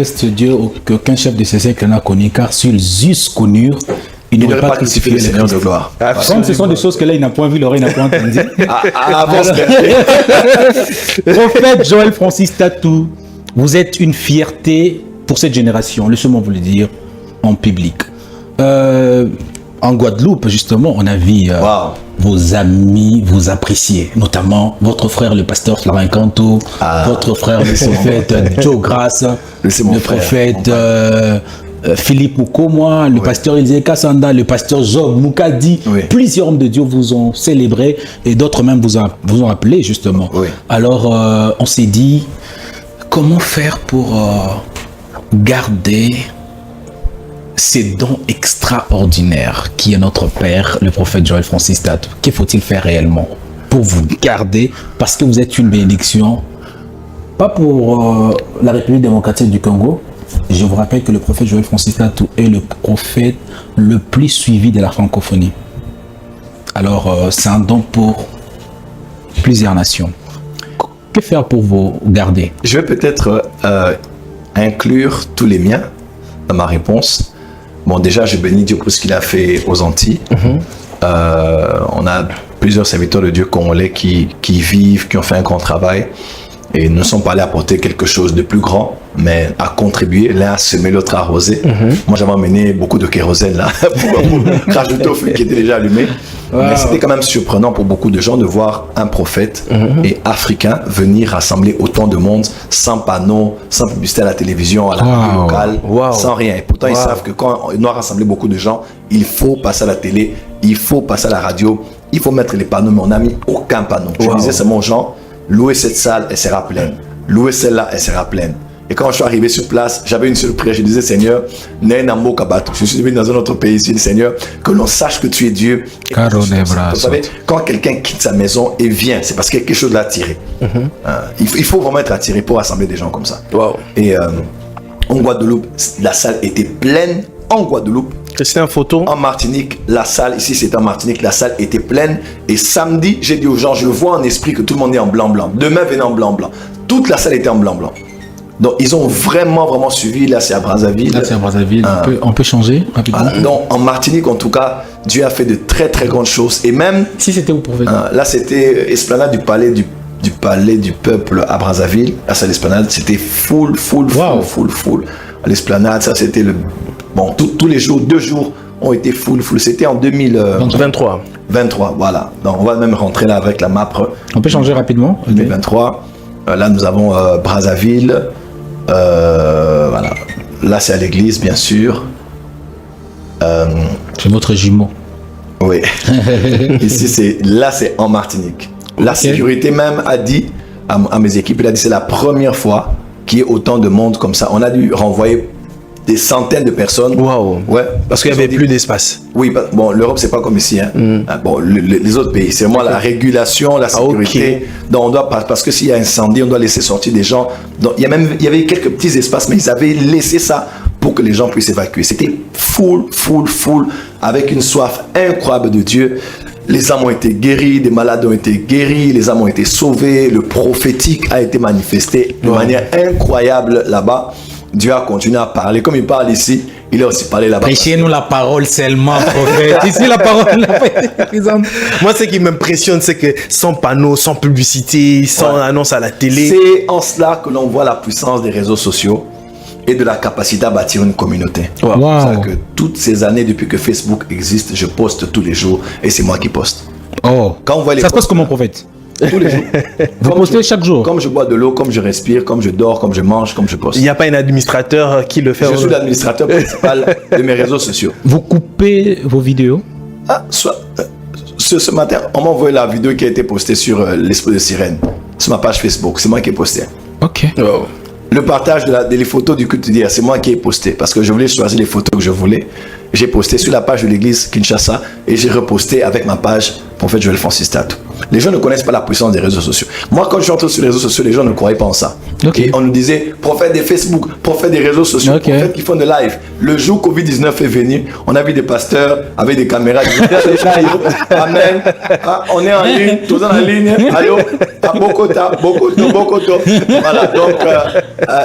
modeste Dieu qu'aucun chef de ces siècles n'a connu, car s'ils eussent connu, il n'aurait pas crucifié le Seigneur de gloire. Comme ce sont des choses que là, il n'a point vu, l'oreille n'a point entendu. Prophète Joël Francis Tatou, vous êtes une fierté pour cette génération, laissez-moi vous le dire en public. En Guadeloupe, justement, on a vu vos amis vous apprécier, notamment votre frère, le pasteur Florent Canto, votre frère, le prophète Joe Grasse, le prophète Philippe Moukomoa, le pasteur Elisée Kassanda, le pasteur Job Moukadi. Plusieurs hommes de Dieu vous ont célébré et d'autres même vous ont appelé, justement. Alors, on s'est dit, comment faire pour garder ces dons extraordinaires qui est notre Père, le prophète Joël Francis Tatou? Qu'il faut-il faire réellement pour vous garder? Parce que vous êtes une bénédiction, pas pour la République démocratique du Congo. Je vous rappelle que le prophète Joël Francis Tatou est le prophète le plus suivi de la francophonie. Alors, c'est un don pour plusieurs nations. Que faire pour vous garder? Je vais peut-être inclure tous les miens dans ma réponse. Bon, déjà, je bénis Dieu pour ce qu'il a fait aux Antilles. On a plusieurs serviteurs de Dieu congolais qui vivent, qui ont fait un grand travail et ne sont pas allés apporter quelque chose de plus grand, mais à contribuer, l'un à semer, l'autre à arroser. Moi, j'avais amené beaucoup de kérosène là pour rajouter au feu qui était déjà allumé. Mais c'était quand même surprenant pour beaucoup de gens de voir un prophète et africain venir rassembler autant de monde sans panneau, sans publicité à la télévision, à la radio locale, sans rien. Et pourtant, ils savent que quand on doit rassembler beaucoup de gens, il faut passer à la télé, il faut passer à la radio, il faut mettre les panneaux, mais on n'a mis aucun panneau. Je disais seulement aux gens, louez cette salle, elle sera pleine. Louez celle-là, elle sera pleine. Et quand je suis arrivé sur place, j'avais une seule prière. Je disais, Seigneur, je suis venu dans un autre pays ici, Seigneur, que l'on sache que tu es Dieu. Vous savez, quand quelqu'un quitte sa maison et vient, c'est parce qu'il y a quelque chose à attirer. Il faut vraiment être attiré pour rassembler des gens comme ça. Et en Guadeloupe, la salle était pleine. En Guadeloupe, c'était une photo. En Martinique, la salle, ici c'est en Martinique, la salle était pleine. Et samedi, j'ai dit aux gens, je le vois en esprit que tout le monde est en blanc-blanc. Demain, venez en blanc-blanc. Toute la salle était en blanc-blanc. Donc, ils ont vraiment suivi. Là, c'est à Brazzaville. Là, c'est à Brazzaville. On peut changer rapidement. Donc, en Martinique, en tout cas, Dieu a fait de très grandes choses. Et même... Si c'était où pour venir là, c'était esplanade du palais du peuple à Brazzaville. Là, c'est l'esplanade. C'était full. À l'esplanade, ça, c'était le... Bon, tous les jours, 2 jours ont été full. C'était en 2023. 23, voilà. Donc, on va même rentrer là avec la map. On peut changer rapidement. 2023. Là, nous avons Brazzaville. Voilà. Là, c'est à l'église, bien sûr. C'est votre jumeau. Oui. Ici, c'est en Martinique. La sécurité même a dit à mes équipes, il a dit c'est la première fois qu'il y ait autant de monde comme ça. On a dû renvoyer des centaines de personnes. Ouais, parce qu'il n'y avait plus d'espace. Oui, bon, l'Europe, c'est pas comme ici. Hein. Bon, les autres pays, c'est vraiment la régulation, la sécurité. Donc, on doit, parce que s'il y a incendie, on doit laisser sortir des gens. Donc, il y avait quelques petits espaces, mais ils avaient laissé ça pour que les gens puissent évacuer. C'était full, avec une soif incroyable de Dieu. Les âmes ont été guéries, des malades ont été guéris, les âmes ont été sauvées, le prophétique a été manifesté de manière incroyable là-bas. Dieu a continué à parler. Comme il parle ici, il a aussi parlé là-bas. Prêchez-nous la parole seulement, prophète. Ici, la parole n'a pas été présente. Moi, ce qui m'impressionne, c'est que sans panneau, sans publicité, sans annonce à la télé. C'est en cela que l'on voit la puissance des réseaux sociaux et de la capacité à bâtir une communauté. C'est ça que toutes ces années, depuis que Facebook existe, je poste tous les jours et c'est moi qui poste. Quand on voit les ça se passe comment, prophète? Tous les jours. Vous postez chaque jour? Comme je bois de l'eau, comme je respire, comme je dors, comme je mange, comme je poste. Il n'y a pas un administrateur qui le fait? Je suis l'administrateur principal de mes réseaux sociaux. Vous coupez vos vidéos? Ce matin, on m'a envoyé la vidéo qui a été postée sur l'Esprit de Sirène, sur ma page Facebook. C'est moi qui ai posté. Le partage des photos du culte d'hier, c'est moi qui ai posté parce que je voulais choisir les photos que je voulais. J'ai posté sur la page de l'église Kinshasa et j'ai reposté avec ma page Prophète Joël Francis Tatou. Les gens ne connaissent pas la puissance des réseaux sociaux. Moi, quand je suis entré sur les réseaux sociaux, les gens ne croyaient pas en ça. Ok. Et on nous disait, prophète des Facebook, prophète des réseaux sociaux, Ok. prophète qui font de live. Le jour Covid-19 est venu, on a vu des pasteurs avec des caméras. Ils disaient, les live. Amen. Ah, on est en ligne, tous en ligne. Allô, à Bogota. Voilà, donc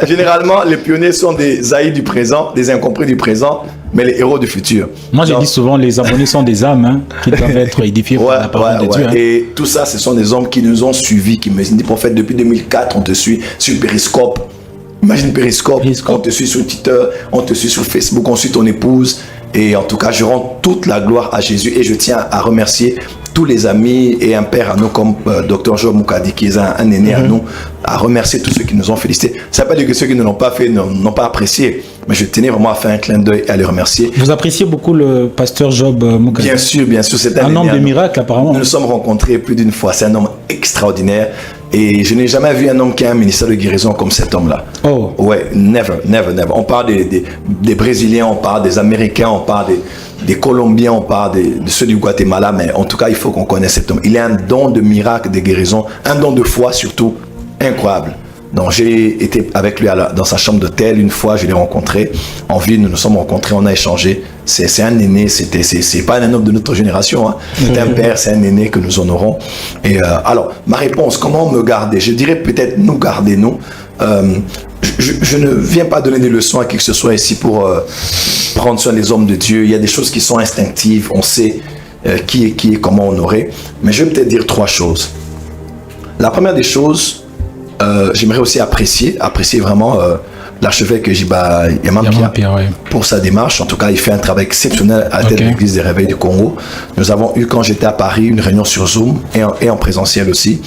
généralement, les pionniers sont des haïs du présent, des incompris du présent, mais les héros du futur. Moi, je Donc, dis souvent, les abonnés sont des âmes hein, qui doivent être édifiées par la parole de Dieu. Hein. Et tout ça, ce sont des hommes qui nous ont suivis, qui me disent, prophète, depuis 2004, on te suit sur Periscope. Imagine Periscope, on te suit sur Twitter, on te suit sur Facebook, on suit ton épouse. Et en tout cas, je rends toute la gloire à Jésus et je tiens à remercier tous les amis et un père à nous comme Dr. Joe Moukadi, qui est un aîné à nous, à remercier tous ceux qui nous ont félicités. Ça ne veut pas dire que ceux qui ne l'ont pas fait n'ont pas apprécié, mais je tenais vraiment à faire un clin d'œil et à les remercier. Vous appréciez beaucoup le pasteur Job Moukadi? Bien sûr, c'est Un homme de aîné. miracle apparemment. Nous nous sommes rencontrés plus d'une fois. C'est un homme extraordinaire et je n'ai jamais vu un homme qui a un ministère de guérison comme cet homme-là. Oh. Ouais, never. On parle des Brésiliens, on parle des Américains, on parle des Colombiens, on parle de ceux du Guatemala, mais en tout cas, il faut qu'on connaisse cet homme. Il a un don de miracle, de guérison, un don de foi surtout, incroyable. Donc j'ai été avec lui dans sa chambre d'hôtel une fois, je l'ai rencontré en ville, nous nous sommes rencontrés, on a échangé. C'est un aîné, c'est pas un homme de notre génération, hein. C'est un père, c'est un aîné que nous honorons. Et alors, ma réponse, comment me garder? Je dirais peut-être nous garder, nous. Je ne viens pas donner des leçons à qui que ce soit ici pour prendre soin des hommes de Dieu. Il y a des choses qui sont instinctives, on sait qui est comment honorer. Mais je vais peut-être dire 3 choses. La première des choses, j'aimerais aussi apprécier vraiment l'archevêque Jiba Yamampia ouais. pour sa démarche. En tout cas, il fait un travail exceptionnel à la tête de l'église des réveils du Congo. Nous avons eu, quand j'étais à Paris, une réunion sur Zoom et en présentiel aussi,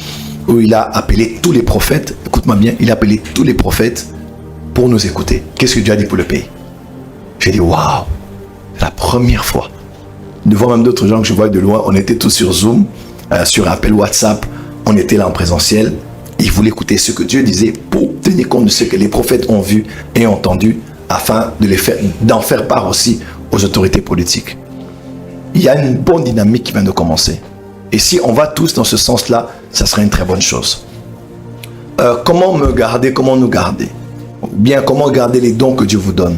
où il a appelé tous les prophètes, écoute-moi bien, il a appelé tous les prophètes pour nous écouter. Qu'est-ce que Dieu a dit pour le pays? J'ai dit, waouh, c'est la première fois. Devant même d'autres gens que je vois de loin, on était tous sur Zoom, sur appel WhatsApp, on était là en présentiel. Il voulait écouter ce que Dieu disait pour tenir compte de ce que les prophètes ont vu et entendu afin d'en faire part aussi aux autorités politiques. Il y a une bonne dynamique qui vient de commencer. Et si on va tous dans ce sens-là, ça serait une très bonne chose. Comment me garder, comment nous garder? Ou bien comment garder les dons que Dieu vous donne?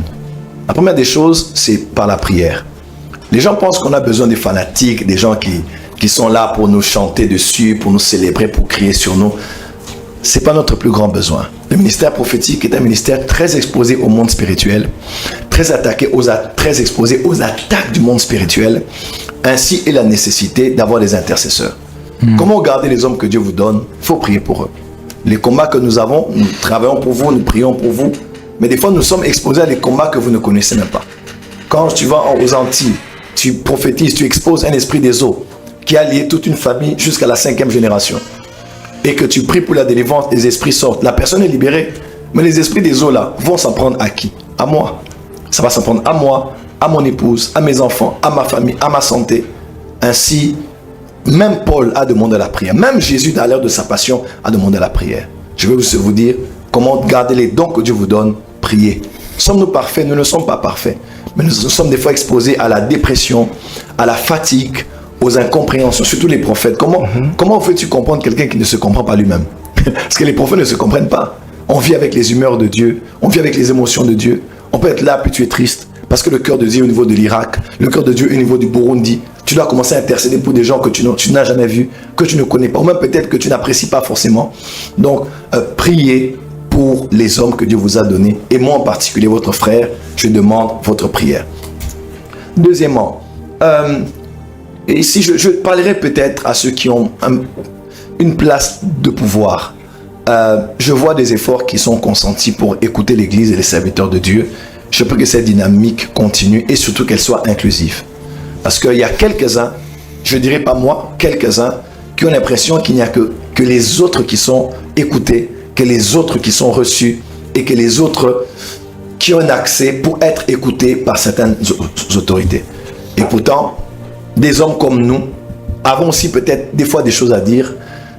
La première des choses, c'est par la prière. Les gens pensent qu'on a besoin des fanatiques, des gens qui sont là pour nous chanter dessus, pour nous célébrer, pour crier sur nous. Ce n'est pas notre plus grand besoin. Le ministère prophétique est un ministère très exposé au monde spirituel, très exposé aux attaques du monde spirituel. Ainsi est la nécessité d'avoir des intercesseurs. Comment garder les hommes que Dieu vous donne? Il faut prier pour eux. Les combats que nous avons, nous travaillons pour vous, nous prions pour vous. Mais des fois, nous sommes exposés à des combats que vous ne connaissez même pas. Quand tu vas aux Antilles, tu prophétises, tu exposes un esprit des eaux qui a lié toute une famille jusqu'à la 5e génération. Et que tu pries pour la délivrance, les esprits sortent. La personne est libérée. Mais les esprits des eaux là vont s'en prendre à qui? À moi. Ça va s'en prendre à moi, à mon épouse, à mes enfants, à ma famille, à ma santé. Ainsi, même Paul a demandé la prière. Même Jésus, dans l'heure de sa passion, a demandé la prière. Je vais vous dire comment garder les dons que Dieu vous donne. Priez. Sommes-nous parfaits? Nous ne sommes pas parfaits. Mais nous sommes des fois exposés à la dépression, à la fatigue, aux incompréhensions, surtout les prophètes. Comment fais-tu comprendre quelqu'un qui ne se comprend pas lui-même? Parce que les prophètes ne se comprennent pas. On vit avec les humeurs de Dieu, on vit avec les émotions de Dieu. On peut être là, puis tu es triste. Parce que le cœur de Dieu est au niveau de l'Irak, le cœur de Dieu est au niveau du Burundi. Tu dois commencer à intercéder pour des gens que tu n'as jamais vus, que tu ne connais pas, ou même peut-être que tu n'apprécies pas forcément. Donc, priez pour les hommes que Dieu vous a donnés. Et moi en particulier, votre frère, je demande votre prière. Deuxièmement, et ici je parlerai peut-être à ceux qui ont une place de pouvoir. Je vois des efforts qui sont consentis pour écouter l'Église et les serviteurs de Dieu. Je prie que cette dynamique continue et surtout qu'elle soit inclusive. Parce qu'il y a quelques-uns, je ne dirais pas moi, quelques-uns qui ont l'impression qu'il n'y a que les autres qui sont écoutés, que les autres qui sont reçus et que les autres qui ont un accès pour être écoutés par certaines autorités. Et pourtant, des hommes comme nous avons aussi peut-être des fois des choses à dire,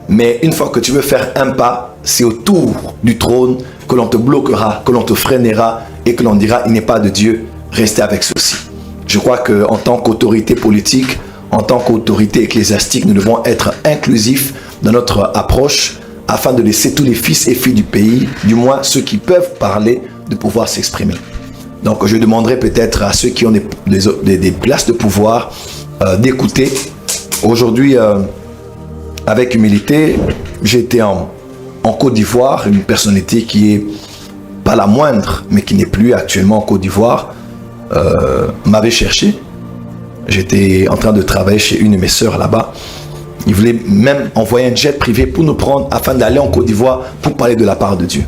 mais une fois que tu veux faire un pas, c'est autour du trône que l'on te bloquera, que l'on te freinera et que l'on dira il n'est pas de Dieu, restez avec ceci. Je crois qu'en tant qu'autorité politique, en tant qu'autorité ecclésiastique, nous devons être inclusifs dans notre approche afin de laisser tous les fils et filles du pays, du moins ceux qui peuvent parler, de pouvoir s'exprimer. Donc je demanderai peut-être à ceux qui ont des places de pouvoir d'écouter. Aujourd'hui, avec humilité, j'ai été en Côte d'Ivoire, une personnalité qui est pas la moindre, mais qui n'est plus actuellement en Côte d'Ivoire, m'avait cherché. J'étais en train de travailler chez une de mes sœurs là-bas. Ils voulaient même envoyer un jet privé pour nous prendre afin d'aller en Côte d'Ivoire pour parler de la part de Dieu.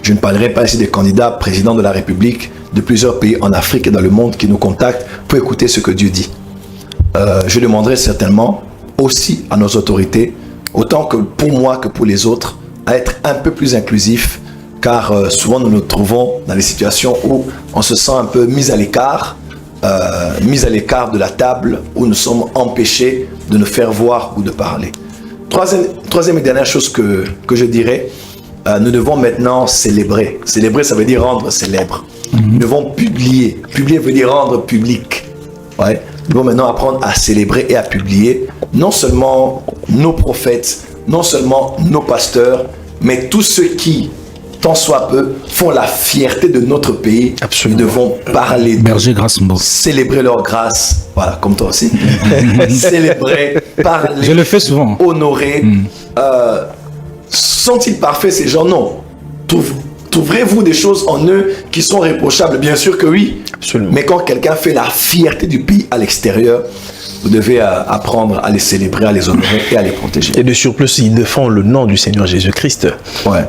Je ne parlerai pas ici des candidats présidents de la République de plusieurs pays en Afrique et dans le monde qui nous contactent pour écouter ce que Dieu dit. Je demanderai certainement aussi à nos autorités, autant que pour moi que pour les autres, à être un peu plus inclusifs, car souvent nous nous trouvons dans des situations où on se sent un peu mis à l'écart de la table, où nous sommes empêchés de nous faire voir ou de parler. Troisième et dernière chose que je dirais, nous devons maintenant célébrer. Célébrer, ça veut dire rendre célèbre. Nous devons publier. Publier veut dire rendre public. Ouais. Nous devons maintenant apprendre à célébrer et à publier non seulement nos prophètes, non seulement nos pasteurs, mais tous ceux qui, tant soit peu, font la fierté de notre pays. Absolument. Nous devons parler d'eux, Berger Grasmbo. célébrer leur grâce, voilà, comme toi aussi. Célébrer, parler, Je le fais souvent. honorer. Sont-ils parfaits ces gens? Non. Trouverez-vous des choses en eux qui sont réprochables? Bien sûr que oui. Absolument. Mais quand quelqu'un fait la fierté du pays à l'extérieur, vous devez apprendre à les célébrer, à les honorer et à les protéger. Et de surplus, il défend le nom du Seigneur Jésus-Christ. Ouais.